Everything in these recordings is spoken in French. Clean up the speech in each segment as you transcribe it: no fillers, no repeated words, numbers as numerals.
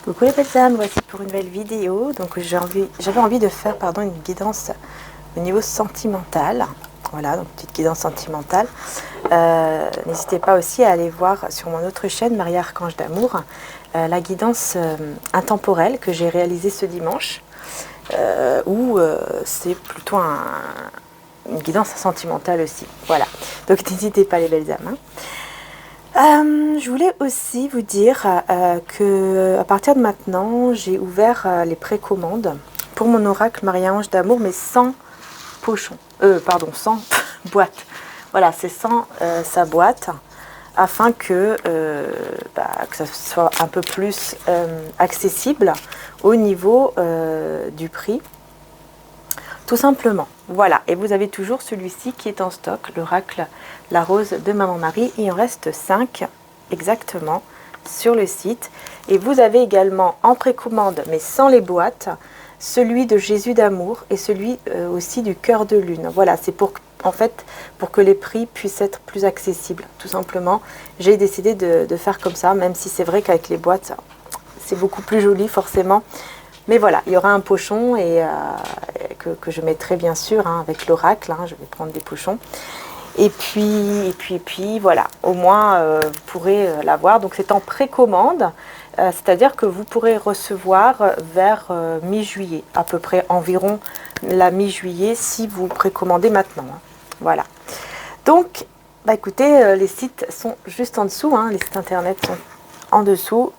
Coucou les belles âmes, voici pour une nouvelle vidéo. Donc j'avais envie de faire une guidance au niveau sentimental. Voilà, donc petite guidance sentimentale. N'hésitez pas aussi à aller voir sur mon autre chaîne, Marie Archange d'Amour, la guidance intemporelle que j'ai réalisée ce dimanche, où c'est plutôt une guidance sentimentale aussi. Voilà, donc n'hésitez pas les belles âmes. Je voulais aussi vous dire que à partir de maintenant, j'ai ouvert les précommandes pour mon oracle Marie-Ange d'Amour, mais sans pochon. Sans boîte. Voilà, c'est sans sa boîte, afin que ça soit un peu plus accessible au niveau du prix. Tout simplement. Voilà, et vous avez toujours celui-ci qui est en stock, l'oracle La Rose de Maman Marie. Il en reste 5 exactement sur le site. Et vous avez également en précommande, mais sans les boîtes, celui de Jésus d'amour et celui aussi du cœur de lune. Voilà, c'est pour que les prix puissent être plus accessibles. Tout simplement, j'ai décidé de faire comme ça, même si c'est vrai qu'avec les boîtes, c'est beaucoup plus joli forcément. Mais voilà, il y aura un pochon que je mettrai bien sûr avec l'oracle. Je vais prendre des pochons. Et puis voilà, au moins vous pourrez l'avoir. Donc c'est en précommande, c'est-à-dire que vous pourrez recevoir vers mi-juillet, à peu près environ la mi-juillet si vous précommandez maintenant. Voilà. Donc, écoutez, les sites sont juste en dessous, les sites internet sont en dessous.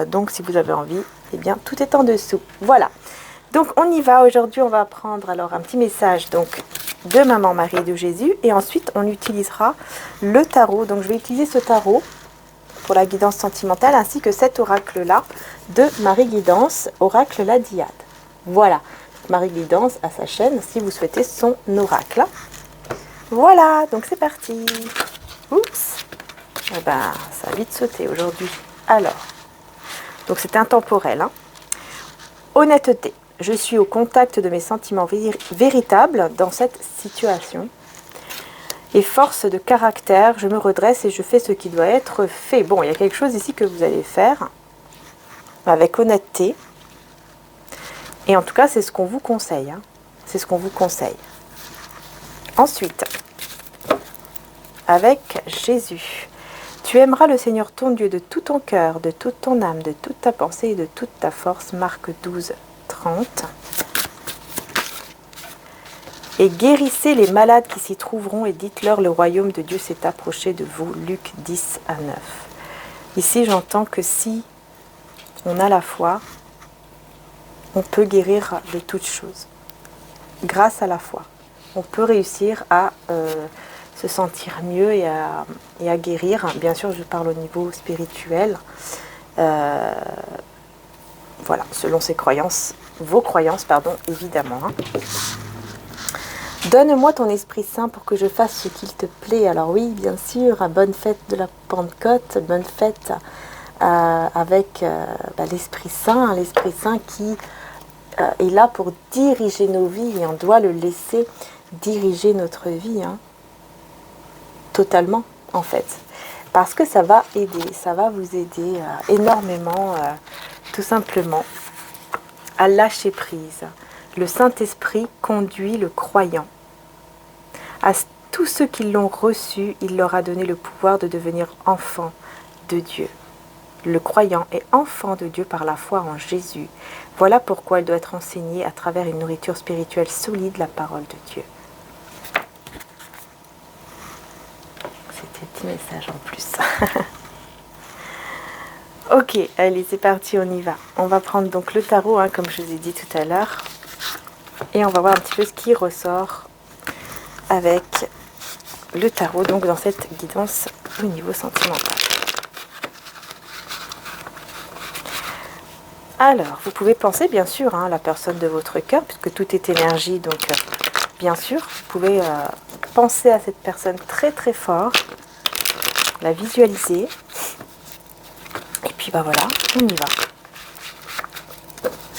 Donc si vous avez envie, eh bien tout est en dessous. Voilà. Donc on y va. Aujourd'hui, on va prendre alors un petit message de Maman Marie de Jésus, et ensuite on utilisera le tarot. Donc je vais utiliser ce tarot pour la guidance sentimentale, ainsi que cet oracle là de Marie Guidance, oracle la Diade. Voilà, Marie Guidance a sa chaîne si vous souhaitez son oracle. Voilà, donc c'est parti. Oups, ça a vite sauté aujourd'hui. Alors, donc c'est intemporel. Honnêteté. Je suis au contact de mes sentiments véritables dans cette situation. Et force de caractère, je me redresse et je fais ce qui doit être fait. Bon, il y a quelque chose ici que vous allez faire avec honnêteté. Et en tout cas, c'est ce qu'on vous conseille. C'est ce qu'on vous conseille. Ensuite, avec Jésus. Tu aimeras le Seigneur ton Dieu de tout ton cœur, de toute ton âme, de toute ta pensée et de toute ta force. Marc 12, 30. Et guérissez les malades qui s'y trouveront et dites-leur le royaume de Dieu s'est approché de vous. Luc 10 à 9. Ici, j'entends que si on a la foi, on peut guérir de toutes choses. Grâce à la foi, on peut réussir à se sentir mieux et à guérir. Bien sûr, je parle au niveau spirituel. Voilà, selon ses croyances, vos croyances, évidemment. Donne-moi ton Esprit Saint pour que je fasse ce qu'il te plaît. Alors oui, bien sûr, bonne fête de la Pentecôte, bonne fête avec l'Esprit Saint qui est là pour diriger nos vies, et on doit le laisser diriger notre vie, totalement en fait. Parce que ça va aider, ça va vous aider énormément, tout simplement, à lâcher prise. Le Saint-Esprit conduit le croyant. À tous ceux qui l'ont reçu, il leur a donné le pouvoir de devenir enfants de Dieu. Le croyant est enfant de Dieu par la foi en Jésus. Voilà pourquoi il doit être enseigné à travers une nourriture spirituelle solide, la parole de Dieu. C'était un petit message en plus. Ok, allez, c'est parti, on y va. On va prendre donc le tarot, comme je vous ai dit tout à l'heure. Et on va voir un petit peu ce qui ressort avec le tarot, donc dans cette guidance au niveau sentimental. Alors, vous pouvez penser bien sûr à la personne de votre cœur, puisque tout est énergie, donc bien sûr, vous pouvez penser à cette personne très très fort, la visualiser, et puis voilà, on y va.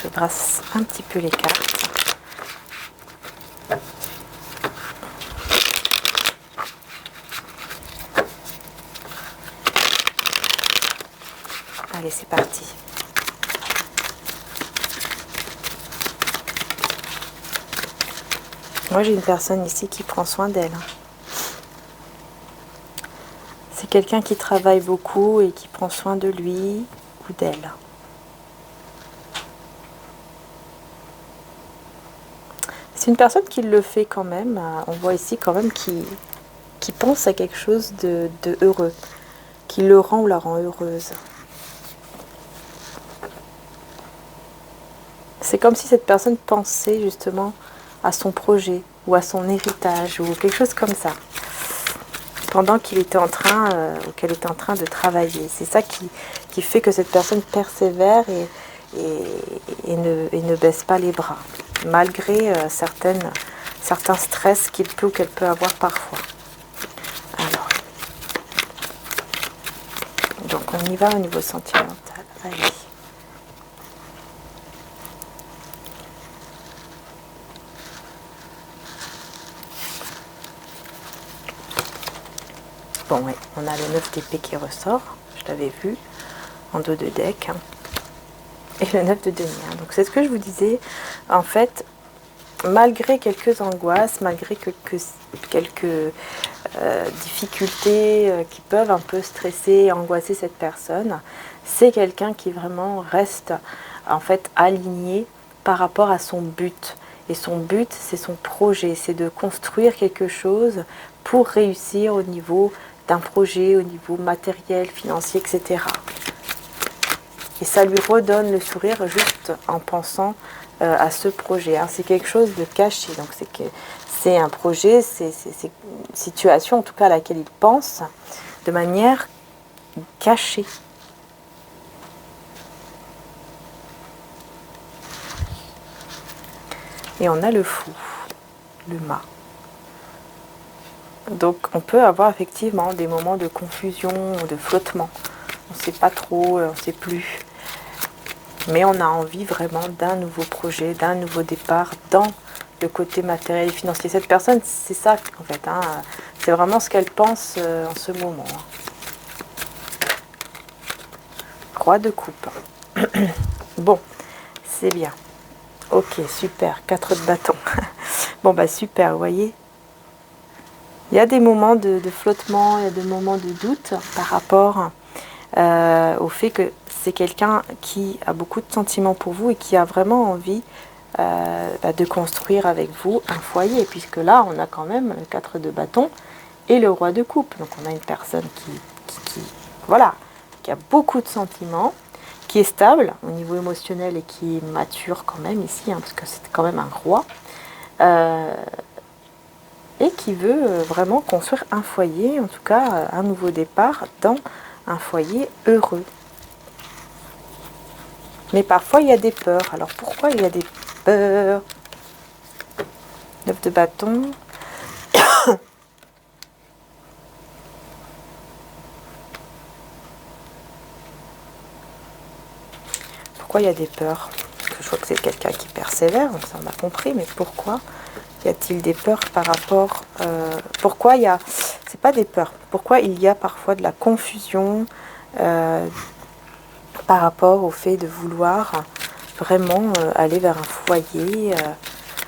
Je brasse un petit peu les cartes. Allez, c'est parti. Moi, j'ai une personne ici qui prend soin d'elle. C'est quelqu'un qui travaille beaucoup et qui prend soin de lui ou d'elle. C'est une personne qui le fait quand même. On voit ici quand même qui pense à quelque chose de heureux, qui le rend ou la rend heureuse. C'est comme si cette personne pensait justement à son projet ou à son héritage ou quelque chose comme ça, pendant qu'il était en train ou qu'elle était en train de travailler. C'est ça qui fait que cette personne persévère et ne baisse pas les bras, malgré certains stress qu'il peut ou qu'elle peut avoir parfois. Alors, donc on y va au niveau sentimental. Allez. Bon, ouais, on a le 9 d'épée qui ressort, je l'avais vu, en dos de deck, hein. Et le 9 de denier. Donc c'est ce que je vous disais, en fait, malgré quelques angoisses, malgré quelques difficultés qui peuvent un peu stresser et angoisser cette personne, c'est quelqu'un qui vraiment reste en fait aligné par rapport à son but. Et son but, c'est son projet, c'est de construire quelque chose pour réussir au niveau d'un projet, au niveau matériel, financier, etc. Et ça lui redonne le sourire juste en pensant à ce projet. Hein. C'est quelque chose de caché, donc c'est un projet, c'est une situation en tout cas à laquelle il pense de manière cachée. Et on a le fou, le mât. Donc on peut avoir effectivement des moments de confusion, de flottement. On ne sait pas trop, on ne sait plus. Mais on a envie vraiment d'un nouveau projet, d'un nouveau départ dans le côté matériel et financier. Cette personne, c'est ça en fait. Hein, c'est vraiment ce qu'elle pense en ce moment. Roi de coupe. Bon, c'est bien. Ok, super. 4 de bâton. Bon, bah super, vous voyez. Il y a des moments de flottement, il y a des moments de doute par rapport au fait que c'est quelqu'un qui a beaucoup de sentiments pour vous et qui a vraiment envie de construire avec vous un foyer. Puisque là, on a quand même le 4 de bâton et le roi de coupe. Donc on a une personne voilà, qui a beaucoup de sentiments, qui est stable au niveau émotionnel et qui est mature quand même ici, hein, parce que c'est quand même un roi. Et qui veut vraiment construire un foyer, en tout cas un nouveau départ dans un foyer heureux. Mais parfois il y a des peurs. Alors pourquoi il y a des peurs? 9 de bâton. Pourquoi il y a des peurs? Parce que je vois que c'est quelqu'un qui persévère, donc ça on a compris, mais pourquoi y a-t-il des peurs par rapport... pourquoi il y a... C'est pas des peurs. Pourquoi il y a parfois de la confusion par rapport au fait de vouloir vraiment aller vers un foyer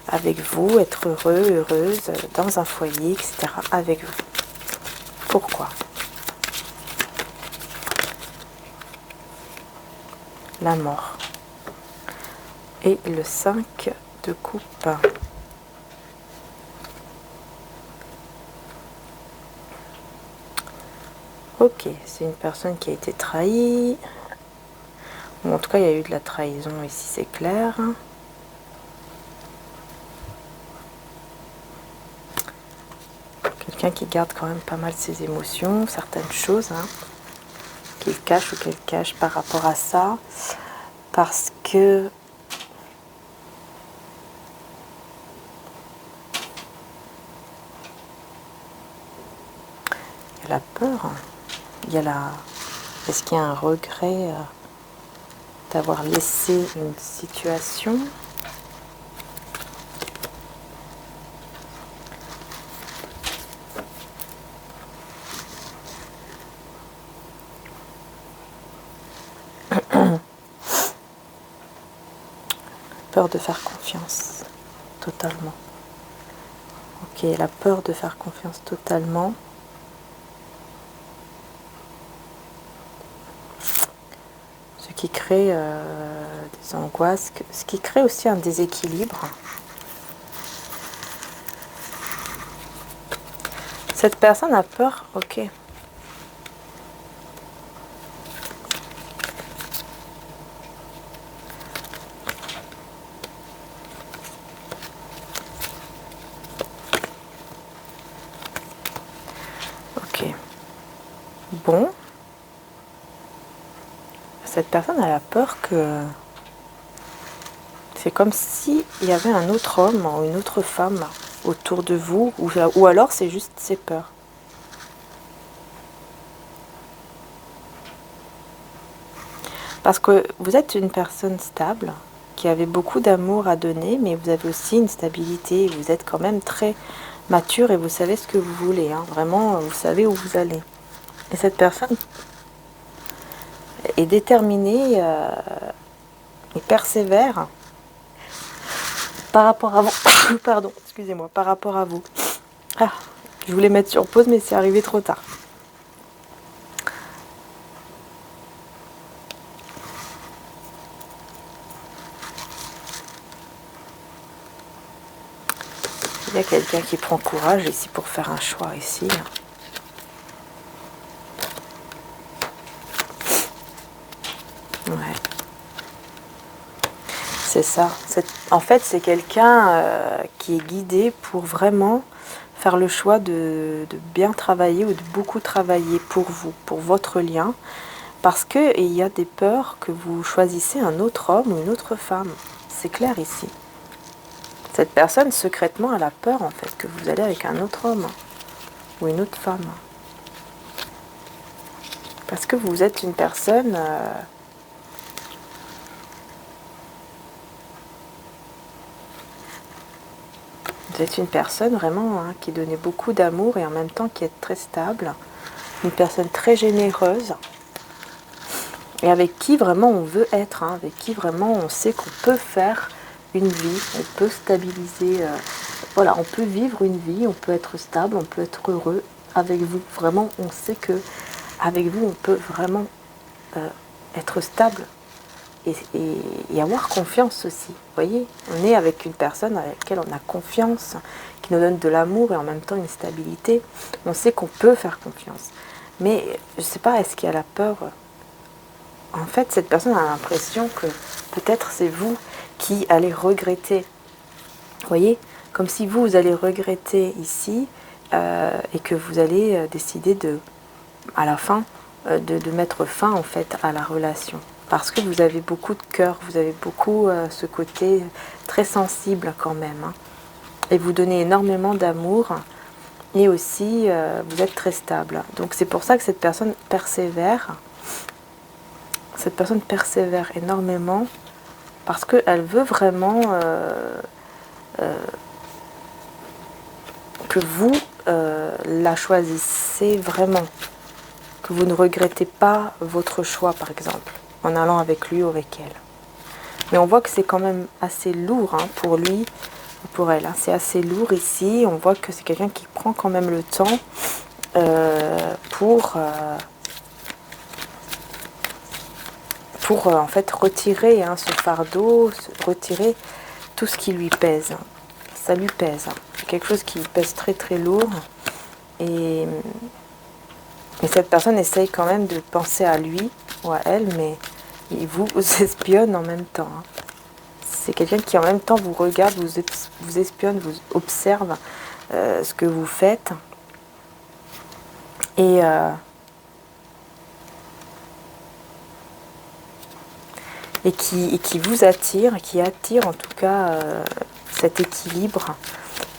avec vous, être heureux, heureuse dans un foyer, etc. avec vous. Pourquoi? La mort. Et le 5 de coupe. Ok, c'est une personne qui a été trahie. Bon, en tout cas, il y a eu de la trahison ici, c'est clair. Quelqu'un qui garde quand même pas mal ses émotions, certaines choses, hein, qu'il cache ou qu'elle cache par rapport à ça. Parce que... il y a la peur. Il y a la... Est-ce qu'il y a un regret d'avoir laissé une situation? Peur de faire confiance, totalement. Ok, la peur de faire confiance totalement. Ce qui crée des angoisses, ce qui crée aussi un déséquilibre. Cette personne a peur, ok. Ok. Bon. Cette personne a la peur que c'est comme si il y avait un autre homme ou une autre femme autour de vous, ou alors c'est juste ses peurs. Parce que vous êtes une personne stable, qui avait beaucoup d'amour à donner, mais vous avez aussi une stabilité. Vous êtes quand même très mature et vous savez ce que vous voulez. Hein. Vraiment, vous savez où vous allez. Et cette personne est déterminée et persévère par rapport à vous. Pardon, excusez-moi, par rapport à vous. Ah, je voulais mettre sur pause, mais c'est arrivé trop tard. Il y a quelqu'un qui prend courage ici pour faire un choix ici. Ouais. C'est ça. En fait, c'est quelqu'un qui est guidé pour vraiment faire le choix de bien travailler ou de beaucoup travailler pour vous, pour votre lien. Parce qu'il y a des peurs que vous choisissez un autre homme ou une autre femme. C'est clair ici. Cette personne, secrètement, elle a peur, en fait, que vous allez avec un autre homme ou une autre femme. Parce que vous êtes une personne... vous êtes une personne vraiment hein, qui donnait beaucoup d'amour et en même temps qui est très stable. Une personne très généreuse. Et avec qui vraiment on veut être. Hein, avec qui vraiment on sait qu'on peut faire une vie. On peut stabiliser... voilà, on peut vivre une vie, on peut être stable, on peut être heureux avec vous. Vraiment, on sait que avec vous, on peut vraiment être stable et avoir confiance aussi. Vous voyez, on est avec une personne avec laquelle on a confiance, qui nous donne de l'amour et en même temps une stabilité. On sait qu'on peut faire confiance. Mais je ne sais pas, est-ce qu'il y a la peur? En fait, cette personne a l'impression que peut-être c'est vous qui allez regretter. Vous voyez, comme si vous allez regretter ici et que vous allez décider à la fin de mettre fin en fait à la relation. Parce que vous avez beaucoup de cœur, vous avez beaucoup ce côté très sensible quand même. Hein. Et vous donnez énormément d'amour et aussi vous êtes très stable. Donc c'est pour ça que cette personne persévère. Cette personne persévère énormément parce qu'elle veut vraiment que vous la choisissez vraiment. Que vous ne regrettez pas votre choix par exemple. En allant avec lui ou avec elle. Mais on voit que c'est quand même assez lourd hein, pour lui ou pour elle. Hein. C'est assez lourd ici. On voit que c'est quelqu'un qui prend quand même le temps pour en fait retirer hein, ce fardeau, retirer tout ce qui lui pèse. Ça lui pèse. Hein. C'est quelque chose qui lui pèse très très lourd. Et cette personne essaye quand même de penser à lui ou à elle, mais il vous espionne en même temps. Hein. C'est quelqu'un qui en même temps vous regarde, vous espionne, vous observe ce que vous faites. Et qui vous attire, qui attire en tout cas cet équilibre.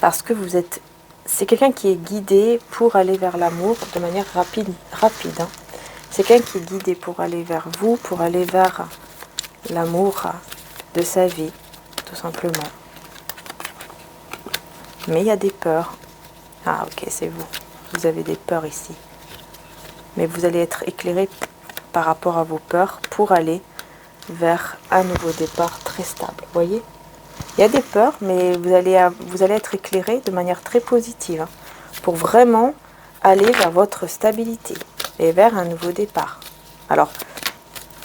Parce que vous êtes... C'est quelqu'un qui est guidé pour aller vers l'amour de manière rapide. Hein. C'est quelqu'un qui est guidé pour aller vers vous, pour aller vers l'amour de sa vie, tout simplement. Mais il y a des peurs. Ah ok, c'est vous. Vous avez des peurs ici. Mais vous allez être éclairé par rapport à vos peurs pour aller vers un nouveau départ très stable. Vous voyez ? Il y a des peurs, mais vous allez être éclairé de manière très positive, hein, pour vraiment aller vers votre stabilité et vers un nouveau départ. Alors,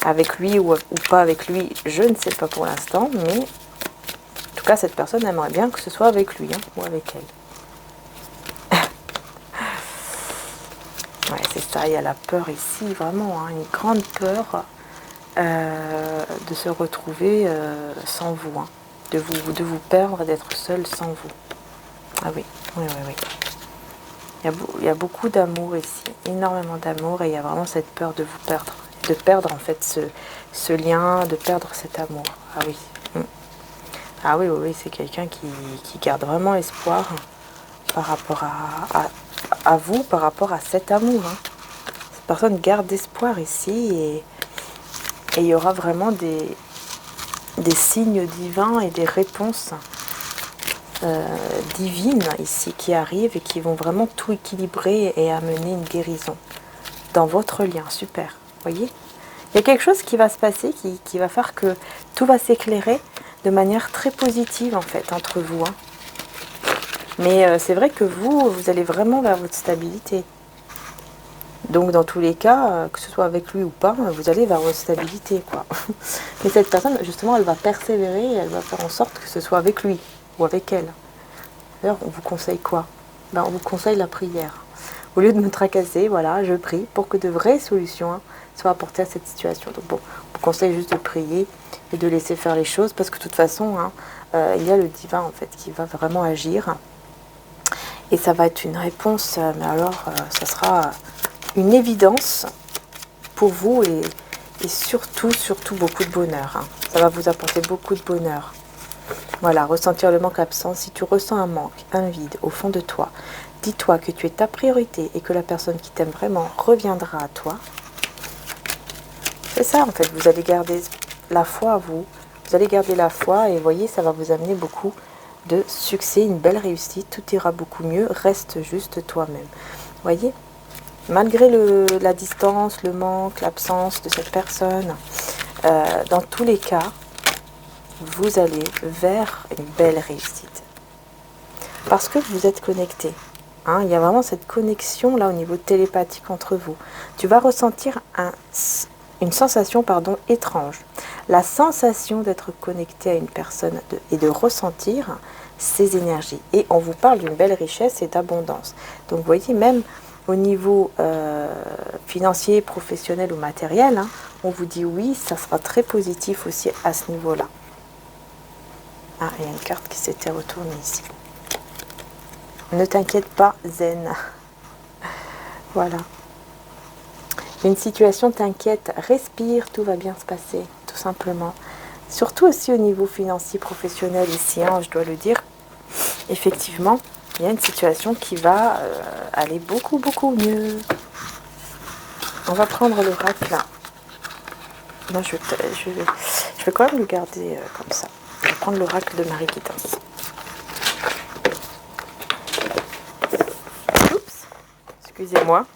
avec lui ou pas avec lui, je ne sais pas pour l'instant, mais en tout cas, cette personne aimerait bien que ce soit avec lui, hein, ou avec elle. Ouais, c'est ça, il y a la peur ici, vraiment, hein, une grande peur de se retrouver sans vous, hein, de vous perdre, d'être seul sans vous. Ah oui, oui, oui, oui. Il y a beaucoup d'amour ici, énormément d'amour, et il y a vraiment cette peur de vous perdre, de perdre en fait ce lien, de perdre cet amour. Ah oui. Ah oui, oui, oui, c'est quelqu'un qui garde vraiment espoir par rapport à vous, par rapport à cet amour, hein. Cette personne garde espoir ici, et il y aura vraiment des signes divins et des réponses divines ici qui arrivent et qui vont vraiment tout équilibrer et amener une guérison dans votre lien. Super, voyez, il y a quelque chose qui va se passer qui va faire que tout va s'éclairer de manière très positive en fait entre vous, hein. Mais c'est vrai que vous allez vraiment vers votre stabilité. Donc dans tous les cas, que ce soit avec lui ou pas, vous allez vers votre stabilité, quoi. Mais cette personne, justement, elle va persévérer, et elle va faire en sorte que ce soit avec lui ou avec elle. D'ailleurs, on vous conseille quoi? Ben, on vous conseille la prière. Au lieu de me tracasser, voilà, je prie pour que de vraies solutions, hein, soient apportées à cette situation. Donc bon, on vous conseille juste de prier et de laisser faire les choses, parce que de toute façon, hein, il y a le divin en fait qui va vraiment agir. Et ça va être une réponse, mais alors ça sera une évidence pour vous, et surtout, surtout beaucoup de bonheur, hein. Ça va vous apporter beaucoup de bonheur. Voilà, ressentir le manque absent. Si tu ressens un manque, un vide au fond de toi, dis-toi que tu es ta priorité et que la personne qui t'aime vraiment reviendra à toi. C'est ça en fait, vous allez garder la foi à vous. Vous allez garder la foi, et voyez, ça va vous amener beaucoup de succès, une belle réussite. Tout ira beaucoup mieux, reste juste toi-même. Voyez, malgré la distance, le manque, l'absence de cette personne, dans tous les cas, vous allez vers une belle réussite. Parce que vous êtes connecté. Hein, il y a vraiment cette connexion là au niveau télépathique entre vous. Tu vas ressentir une sensation étrange. La sensation d'être connecté à une personne et de ressentir ses énergies. Et on vous parle d'une belle richesse et d'abondance. Donc vous voyez, même au niveau financier, professionnel ou matériel, hein, on vous dit oui, ça sera très positif aussi à ce niveau-là. Ah, il y a une carte qui s'était retournée ici. Ne t'inquiète pas, Zen. Voilà. Une situation t'inquiète, respire, tout va bien se passer, tout simplement. Surtout aussi au niveau financier, professionnel ici, hein, je dois le dire. Effectivement, il y a une situation qui va aller beaucoup, beaucoup mieux. On va prendre l'oracle là. Non, je vais quand même le garder comme ça. Je vais prendre l'oracle de Marie Guidance. Oups, excusez-moi.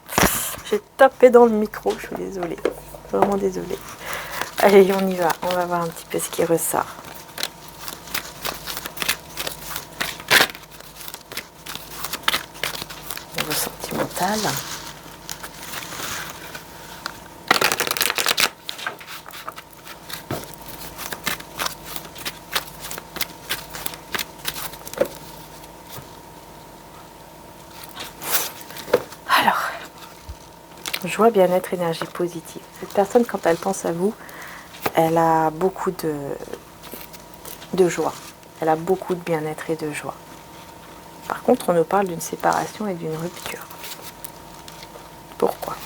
J'ai tapé dans le micro, je suis désolée. Vraiment désolée. Allez, on y va. On va voir un petit peu ce qui ressort. Niveau sentimental. Joie, bien-être, énergie positive. Cette personne, quand elle pense à vous, elle a beaucoup de joie. Elle a beaucoup de bien-être et de joie. Par contre, on nous parle d'une séparation et d'une rupture. Pourquoi?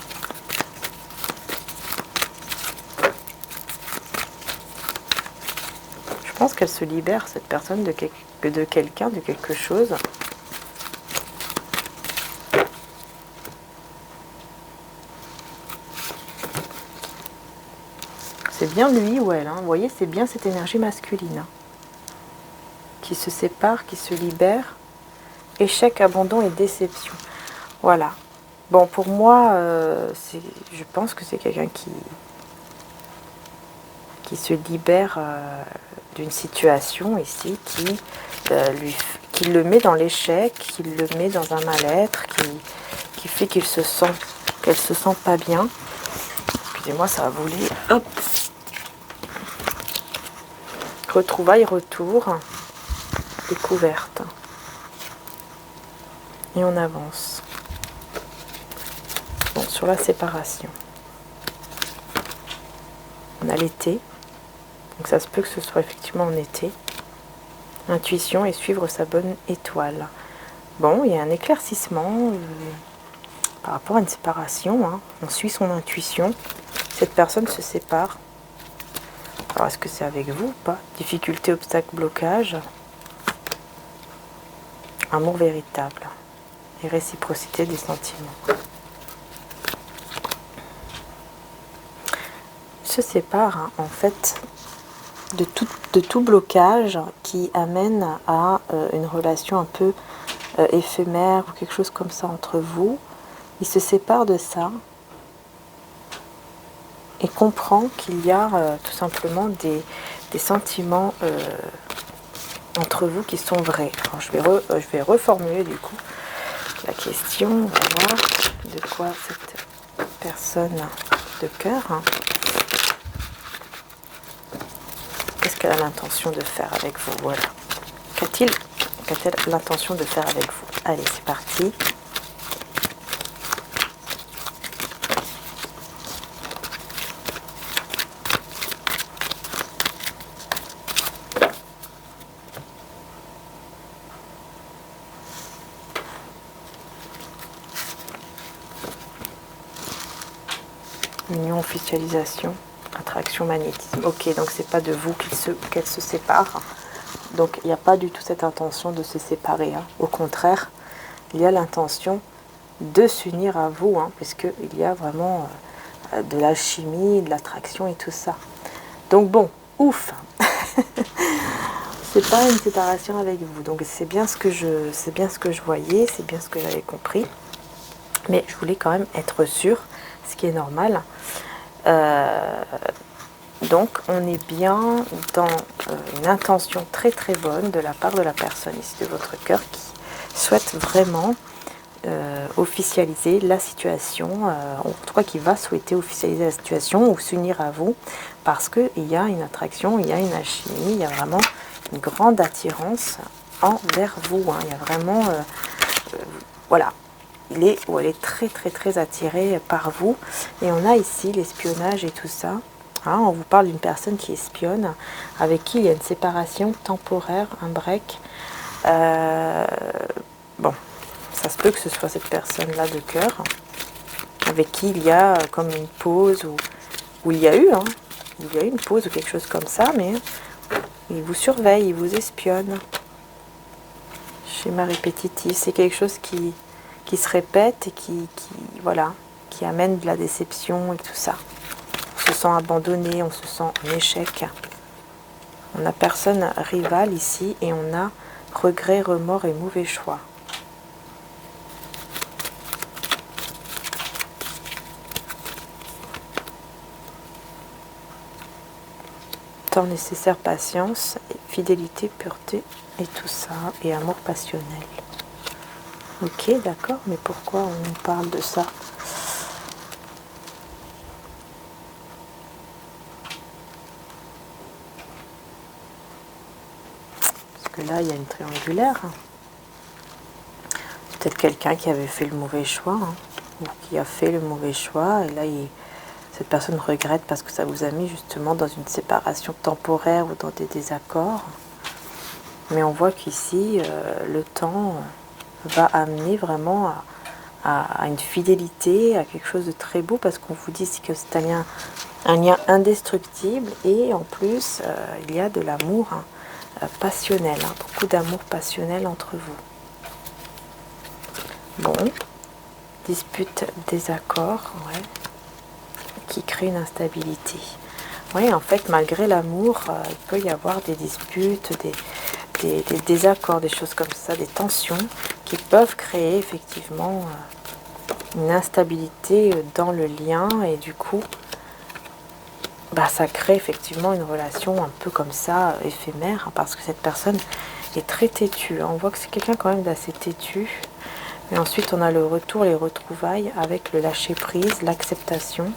Je pense qu'elle se libère, cette personne, de quelqu'un, de quelque chose. C'est bien lui ou elle, hein. Vous voyez, c'est bien cette énergie masculine, hein, qui se sépare, qui se libère. Échec, abandon et déception. Voilà. Bon, pour moi, je pense que c'est quelqu'un qui se libère d'une situation ici qui le met dans l'échec, qui le met dans un mal-être, qui fait qu'elle se sent pas bien. Excusez-moi, ça va voler. Hop. Retrouvailles, retour, découverte. Et on avance. Bon, sur la séparation. On a l'été. Donc ça se peut que ce soit effectivement en été. Intuition et suivre sa bonne étoile. Bon, il y a un éclaircissement par rapport à une séparation. Hein. On suit son intuition. Cette personne se sépare. Alors, est-ce que c'est avec vous ou pas? Difficulté, obstacle, blocage. Amour véritable. Et réciprocité des sentiments. Il se sépare, hein, en fait, de tout blocage qui amène à une relation un peu éphémère ou quelque chose comme ça entre vous. Il se sépare de ça et comprend qu'il y a tout simplement des sentiments entre vous qui sont vrais. Alors, je vais reformuler du coup la question. On va voir de quoi cette personne de cœur, hein, qu'est-ce qu'elle a l'intention de faire avec vous. Voilà. Qu'a-t-elle l'intention de faire avec vous? Allez, c'est parti. Union, officialisation, attraction, magnétisme. Ok, donc c'est pas de vous qu'elle se sépare. Donc il n'y a pas du tout cette intention de se séparer. Hein. Au contraire, il y a l'intention de s'unir à vous, hein, puisqu'il y a vraiment de l'alchimie, de l'attraction et tout ça. Donc bon, ouf. C'est pas une séparation avec vous. Donc c'est bien ce que je voyais, c'est bien ce que j'avais compris. Mais je voulais quand même être sûre, ce qui est normal. Donc on est bien dans une intention très très bonne de la part de la personne ici de votre cœur qui souhaite vraiment officialiser la situation, en tout cas qui va souhaiter officialiser la situation ou s'unir à vous parce qu'il y a une attraction, il y a une alchimie, il y a vraiment une grande attirance envers vous. Hein. Il y a vraiment, voilà, elle est très très très attirée par vous. Et on a ici l'espionnage et tout ça. Hein, on vous parle d'une personne qui espionne, avec qui il y a une séparation temporaire, un break. Bon, ça se peut que ce soit cette personne-là de cœur, avec qui il y a comme une pause, où il y a eu, hein, il y a eu une pause ou quelque chose comme ça, mais il vous surveille, il vous espionne. Schéma répétitif, c'est quelque chose qui se répète et voilà, qui amène de la déception et tout ça. On se sent abandonné, on se sent en échec. On a personne rival ici et on a regret, remords et mauvais choix. Temps nécessaire, patience, fidélité, pureté et tout ça, et amour passionnel. Ok, d'accord, mais pourquoi on parle de ça? Parce que là, il y a une triangulaire. Peut-être quelqu'un qui avait fait le mauvais choix, hein, ou qui a fait le mauvais choix, et là, cette personne regrette parce que ça vous a mis justement dans une séparation temporaire ou dans des désaccords. Mais on voit qu'ici, le temps va amener vraiment à une fidélité, à quelque chose de très beau, parce qu'on vous dit que c'est un lien indestructible, et en plus, il y a de l'amour passionnel, hein, beaucoup d'amour passionnel entre vous. Bon, dispute, désaccord, ouais, qui crée une instabilité. Oui, en fait, malgré l'amour, il peut y avoir des disputes, des désaccords, des choses comme ça, des tensions qui peuvent créer effectivement une instabilité dans le lien, et du coup ça crée effectivement une relation un peu comme ça, éphémère, hein, parce que cette personne est très têtue. On voit que c'est quelqu'un quand même d'assez têtu. Et ensuite, on a le retour, les retrouvailles avec le lâcher-prise, l'acceptation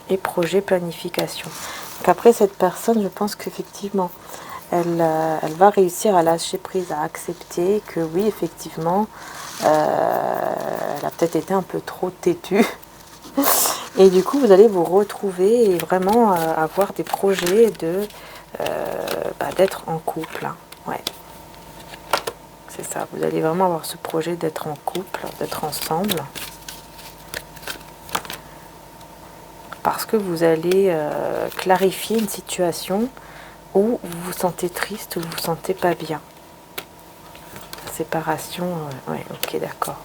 et projet, planification. Donc après, cette personne, je pense qu'effectivement, elle va réussir à lâcher prise, à accepter que oui, effectivement, elle a peut-être été un peu trop têtue. Et du coup, vous allez vous retrouver et vraiment avoir des projets d'être en couple. Hein. Ouais. C'est ça, vous allez vraiment avoir ce projet d'être en couple, d'être ensemble. Parce que vous allez clarifier une situation où vous vous sentez triste, où vous vous sentez pas bien. La séparation, ouais, ok, d'accord.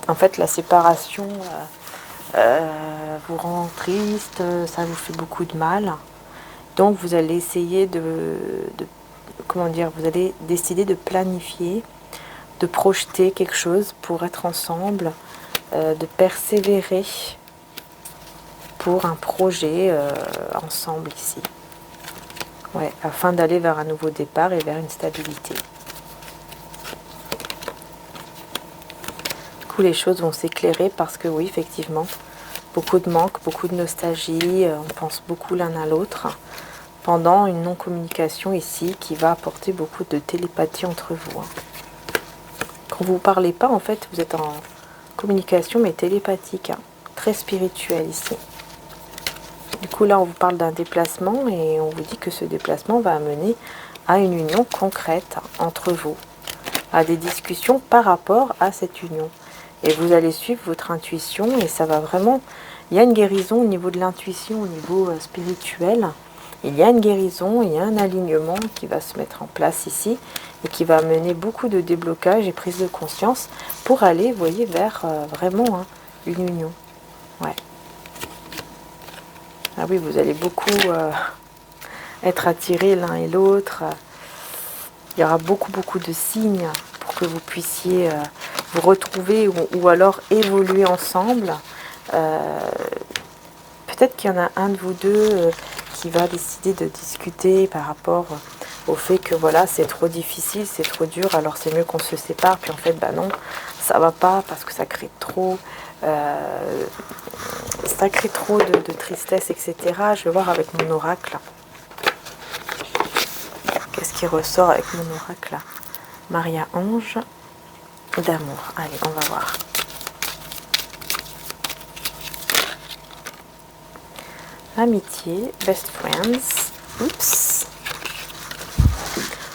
En fait, la séparation vous rend triste, ça vous fait beaucoup de mal. Donc, vous allez essayer comment dire, vous allez décider de planifier, de projeter quelque chose pour être ensemble, de persévérer pour un projet ensemble ici. Ouais, afin d'aller vers un nouveau départ et vers une stabilité. Du coup, les choses vont s'éclairer parce que oui, effectivement, beaucoup de manque, beaucoup de nostalgie, on pense beaucoup l'un à l'autre pendant une non-communication ici qui va apporter beaucoup de télépathie entre vous. Hein. Quand vous ne parlez pas, en fait, vous êtes en communication mais télépathique, hein, très spirituelle ici. Du coup, là, on vous parle d'un déplacement et on vous dit que ce déplacement va amener à une union concrète entre vous, à des discussions par rapport à cette union. Et vous allez suivre votre intuition et ça va vraiment... Il y a une guérison au niveau de l'intuition, au niveau spirituel. Il y a une guérison, il y a un alignement qui va se mettre en place ici et qui va amener beaucoup de déblocage et prise de conscience pour aller, vous voyez, vers vraiment hein, une union. Ouais. Ah oui, vous allez beaucoup être attirés l'un et l'autre. Il y aura beaucoup de signes pour que vous puissiez vous retrouver ou alors évoluer ensemble. Peut-être qu'il y en a un de vous deux qui va décider de discuter par rapport au fait que voilà, c'est trop difficile, c'est trop dur, alors c'est mieux qu'on se sépare. Puis en fait, bah non, ça va pas parce que ça crée trop... ça crée trop de tristesse, etc. Je vais voir avec mon oracle. Qu'est-ce qui ressort avec mon oracle? Maria Ange d'amour. Allez, on va voir. Amitié, best friends. Oups.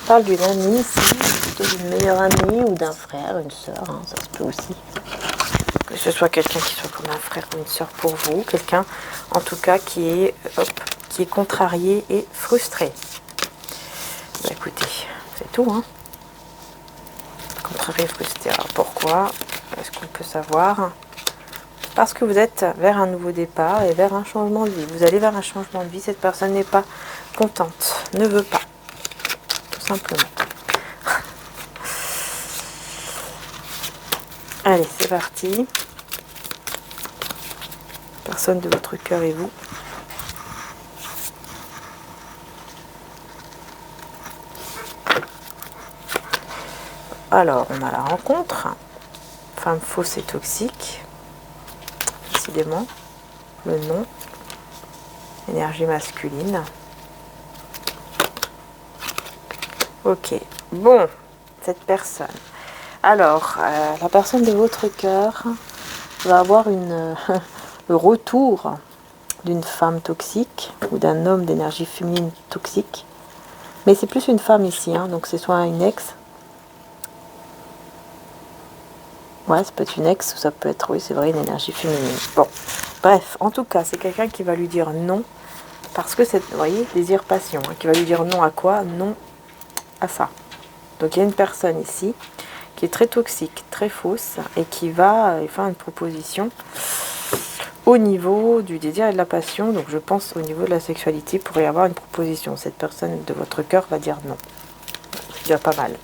On parle d'une amie ici, plutôt d'une meilleure amie ou d'un frère, une sœur, hein, ça se peut aussi. Que ce soit quelqu'un qui soit comme un frère ou une sœur pour vous, quelqu'un en tout cas qui est contrarié et frustré. Bah, écoutez, c'est tout, hein. Contrarié et frustré. Alors pourquoi? Est-ce qu'on peut savoir? Parce que vous êtes vers un nouveau départ et vers un changement de vie. Vous allez vers un changement de vie. Cette personne n'est pas contente, ne veut pas. Tout simplement. Allez, c'est parti. Personne de votre cœur et vous. Alors, on a la rencontre. Femme fausse et toxique. Décidément. Le nom. Énergie masculine. Ok. Bon, cette personne. Alors, la personne de votre cœur va avoir le retour d'une femme toxique ou d'un homme d'énergie féminine toxique. Mais c'est plus une femme ici, hein, donc c'est soit une ex. Ouais, ça peut être une ex ou ça peut être, oui, c'est vrai, une énergie féminine. Bon, bref, en tout cas, c'est quelqu'un qui va lui dire non. Parce que c'est, vous voyez, désir passion, hein, qui va lui dire non à quoi? Non à ça. Donc il y a une personne ici qui est très toxique, très fausse, et qui va faire une proposition au niveau du désir et de la passion. Donc je pense au niveau de la sexualité, pour y avoir une proposition. Cette personne de votre cœur va dire non. C'est déjà pas mal.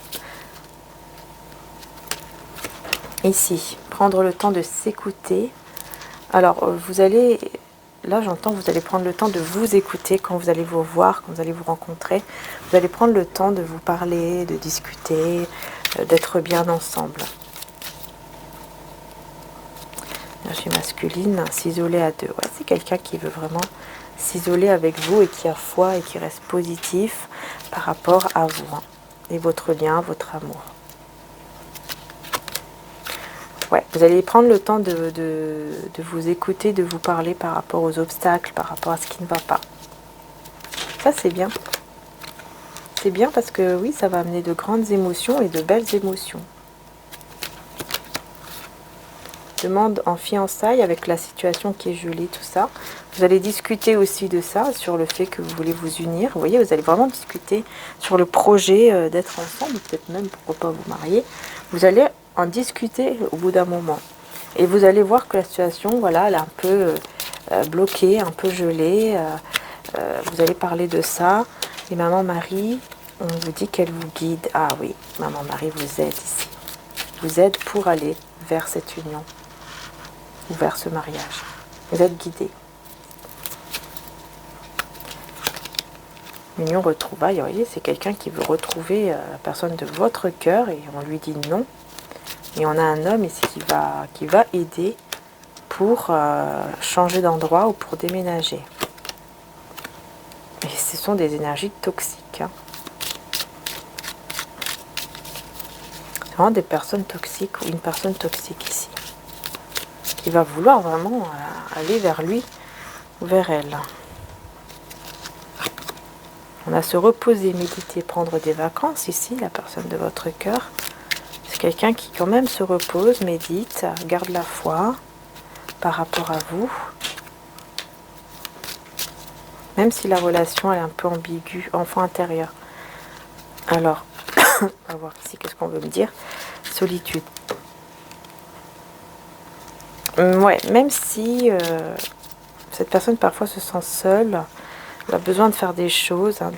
Ici, prendre le temps de s'écouter. Alors, vous allez, là j'entends, vous allez prendre le temps de vous écouter quand vous allez vous voir, quand vous allez vous rencontrer. Vous allez prendre le temps de vous parler, de discuter, d'être bien ensemble. Énergie masculine, s'isoler à deux. Ouais, c'est quelqu'un qui veut vraiment s'isoler avec vous et qui a foi et qui reste positif par rapport à vous, hein, et votre lien, votre amour. Ouais, vous allez prendre le temps de vous écouter, de vous parler par rapport aux obstacles, par rapport à ce qui ne va pas. Ça, c'est bien. C'est bien parce que oui, ça va amener de grandes émotions et de belles émotions. Demande en fiançailles avec la situation qui est gelée, tout ça. Vous allez discuter aussi de ça, sur le fait que vous voulez vous unir. Vous voyez, vous allez vraiment discuter sur le projet d'être ensemble, peut-être même pourquoi pas vous marier. Vous allez en discuter au bout d'un moment. Et vous allez voir que la situation, voilà, elle est un peu bloquée, un peu gelée. Vous allez parler de ça. Et Maman Marie, on vous dit qu'elle vous guide. Ah oui, Maman Marie vous aide ici. Vous aide pour aller vers cette union. Ou vers ce mariage. Vous êtes guidé. Union retrouvaille, vous voyez, c'est quelqu'un qui veut retrouver la personne de votre cœur et on lui dit non. Et on a un homme ici qui va aider pour changer d'endroit ou pour déménager. Et ce sont des énergies toxiques. Hein. C'est vraiment des personnes toxiques ou une personne toxique ici. Qui va vouloir vraiment aller vers lui ou vers elle. On a se reposer, méditer, prendre des vacances ici, la personne de votre cœur. C'est quelqu'un qui quand même se repose, médite, garde la foi par rapport à vous. Même si la relation elle est un peu ambiguë, enfant intérieur. Alors, on va voir ici qu'est-ce qu'on veut me dire. Solitude. Ouais, même si cette personne parfois se sent seule, elle a besoin de faire des choses, hein,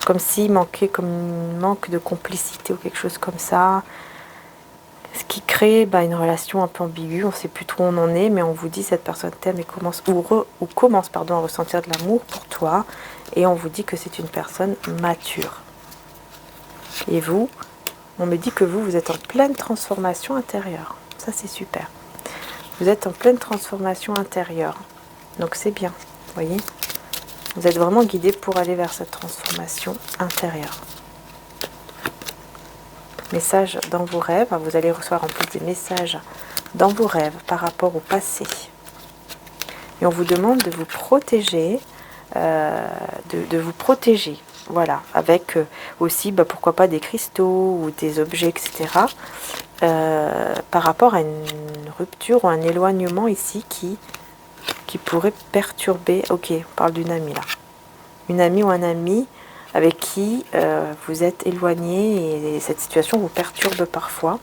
comme s'il manquait, comme un manque de complicité ou quelque chose comme ça. Ce qui crée une relation un peu ambiguë, on ne sait plus trop où on en est, mais on vous dit cette personne t'aime et commence à ressentir de l'amour pour toi, et on vous dit que c'est une personne mature. Et vous, on me dit que vous êtes en pleine transformation intérieure. Ça c'est super. Vous êtes en pleine transformation intérieure. Donc c'est bien, vous voyez. Vous êtes vraiment guidé pour aller vers cette transformation intérieure. Messages dans vos rêves. Vous allez recevoir en plus des messages dans vos rêves par rapport au passé. Et on vous demande de vous protéger, de vous protéger. Voilà, avec aussi, pourquoi pas des cristaux ou des objets, etc. Par rapport à une rupture ou un éloignement ici qui pourrait perturber. Ok, on parle d'une amie là. Une amie ou un ami avec qui vous êtes éloigné et cette situation vous perturbe parfois.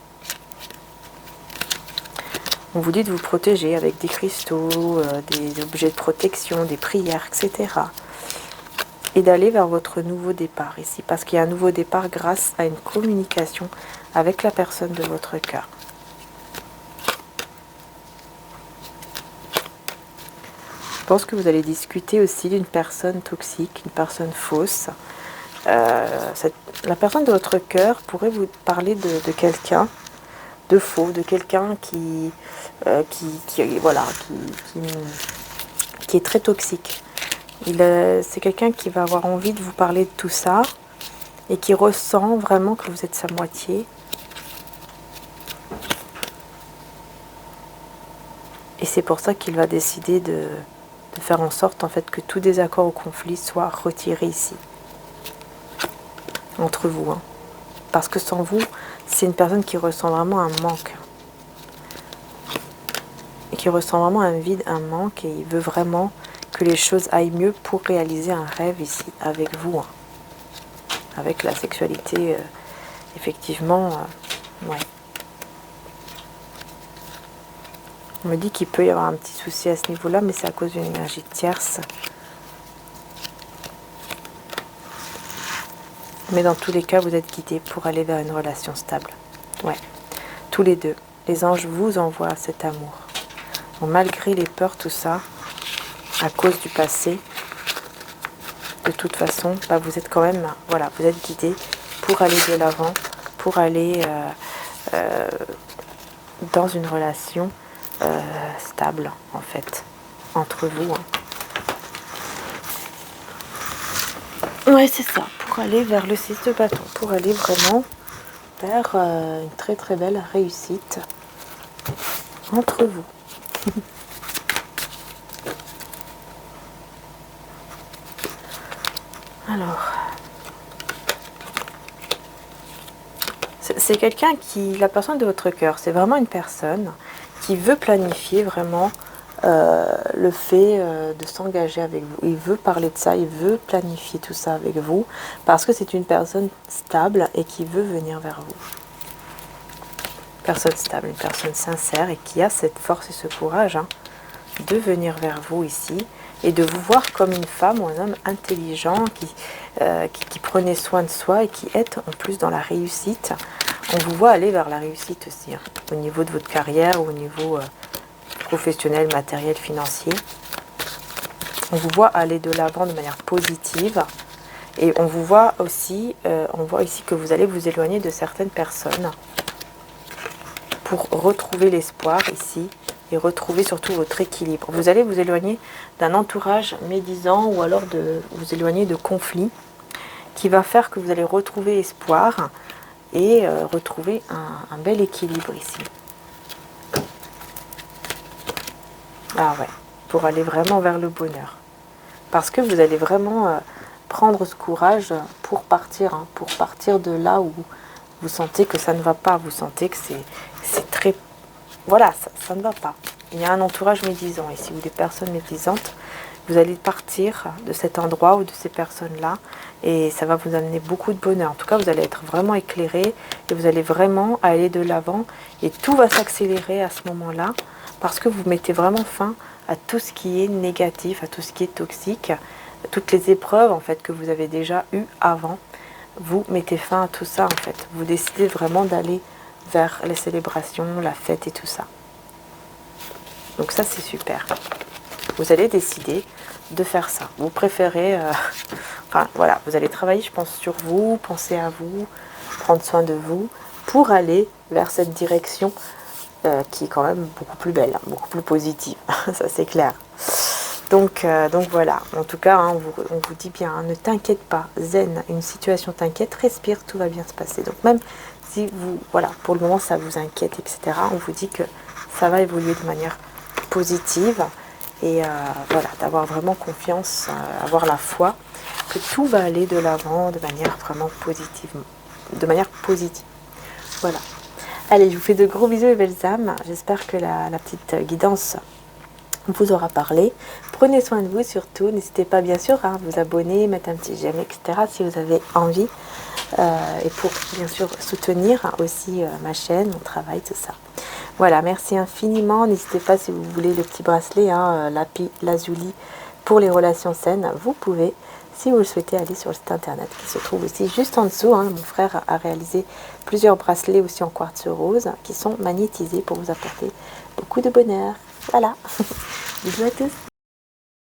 On vous dit de vous protéger avec des cristaux, des objets de protection, des prières, etc. Et d'aller vers votre nouveau départ ici, parce qu'il y a un nouveau départ grâce à une communication avec la personne de votre cœur. Je pense que vous allez discuter aussi d'une personne toxique, une personne fausse. La personne de votre cœur pourrait vous parler de quelqu'un de faux, de quelqu'un qui est très toxique. C'est quelqu'un qui va avoir envie de vous parler de tout ça et qui ressent vraiment que vous êtes sa moitié. Et c'est pour ça qu'il va décider de faire en sorte en fait que tout désaccord ou conflit soit retiré ici. Entre vous. Hein. Parce que sans vous, c'est une personne qui ressent vraiment un manque. Et qui ressent vraiment un vide, un manque. Et il veut vraiment que les choses aillent mieux pour réaliser un rêve ici avec vous. Hein. Avec la sexualité, effectivement, ouais. On me dit qu'il peut y avoir un petit souci à ce niveau-là, mais c'est à cause d'une énergie tierce. Mais dans tous les cas, vous êtes guidés pour aller vers une relation stable. Ouais, tous les deux. les anges vous envoient cet amour. Donc, malgré les peurs, tout ça, à cause du passé, de toute façon, bah, vous êtes quand même, voilà, vous êtes guidé pour aller de l'avant, pour aller dans une relation stable, en fait, entre vous. Ouais, c'est ça, pour aller vers le 6 de bâton, pour aller vraiment vers une très très belle réussite entre vous. Alors, c'est quelqu'un qui, la personne de votre cœur, c'est vraiment une personne qui veut planifier vraiment le fait de s'engager avec vous. Il veut parler de ça, il veut planifier tout ça avec vous, parce que c'est une personne stable et qui veut venir vers vous. Personne stable, une personne sincère et qui a cette force et ce courage de venir vers vous ici et de vous voir comme une femme ou un homme intelligent qui prenait soin de soi et qui est en plus dans la réussite. On vous voit aller vers la réussite aussi, au niveau de votre carrière ou au niveau professionnel, matériel, financier. On vous voit aller de l'avant de manière positive et on vous voit aussi, on voit ici que vous allez vous éloigner de certaines personnes pour retrouver l'espoir ici et retrouver surtout votre équilibre. Vous allez vous éloigner d'un entourage médisant ou alors vous éloigner de conflits qui va faire que vous allez retrouver espoir et retrouver un bel équilibre ici. Ah ouais, pour aller vraiment vers le bonheur. Parce que vous allez vraiment prendre ce courage pour partir de là où vous sentez que ça ne va pas, vous sentez que c'est très... Voilà, ça ne va pas. Il y a un entourage médisant ici, ou des personnes médisantes. Vous allez partir de cet endroit ou de ces personnes-là, et ça va vous amener beaucoup de bonheur. En tout cas, vous allez être vraiment éclairé, et vous allez vraiment aller de l'avant, et tout va s'accélérer à ce moment-là, parce que vous mettez vraiment fin à tout ce qui est négatif, à tout ce qui est toxique, toutes les épreuves en fait que vous avez déjà eues avant. Vous mettez fin à tout ça en fait. Vous décidez vraiment d'aller vers les célébrations, la fête et tout ça. Donc ça c'est super. Vous allez décider de faire ça. Vous préférez... enfin voilà, vous allez travailler je pense sur vous, penser à vous, prendre soin de vous, pour aller vers cette direction qui est quand même beaucoup plus belle, beaucoup plus positive. Ça c'est clair. Donc voilà, en tout cas, on vous dit bien, ne t'inquiète pas, zen, une situation t'inquiète, respire, tout va bien se passer. Donc même si vous, voilà, pour le moment ça vous inquiète, etc., on vous dit que ça va évoluer de manière positive et voilà, d'avoir vraiment confiance, avoir la foi que tout va aller de l'avant de manière vraiment positive, de manière positive. Voilà. Allez, je vous fais de gros bisous les belles âmes, j'espère que la petite guidance vous aura parlé. Prenez soin de vous surtout, n'hésitez pas bien sûr à vous abonner, mettre un petit j'aime, etc. si vous avez envie et pour bien sûr soutenir aussi ma chaîne, mon travail, tout ça. Voilà, merci infiniment, n'hésitez pas si vous voulez le petit bracelet, Lapis Lazuli pour les relations saines, vous pouvez, si vous le souhaitez, aller sur le site internet qui se trouve aussi juste en dessous. Mon frère a réalisé plusieurs bracelets aussi en quartz rose qui sont magnétisés pour vous apporter beaucoup de bonheur. Voilà, bisous à tous.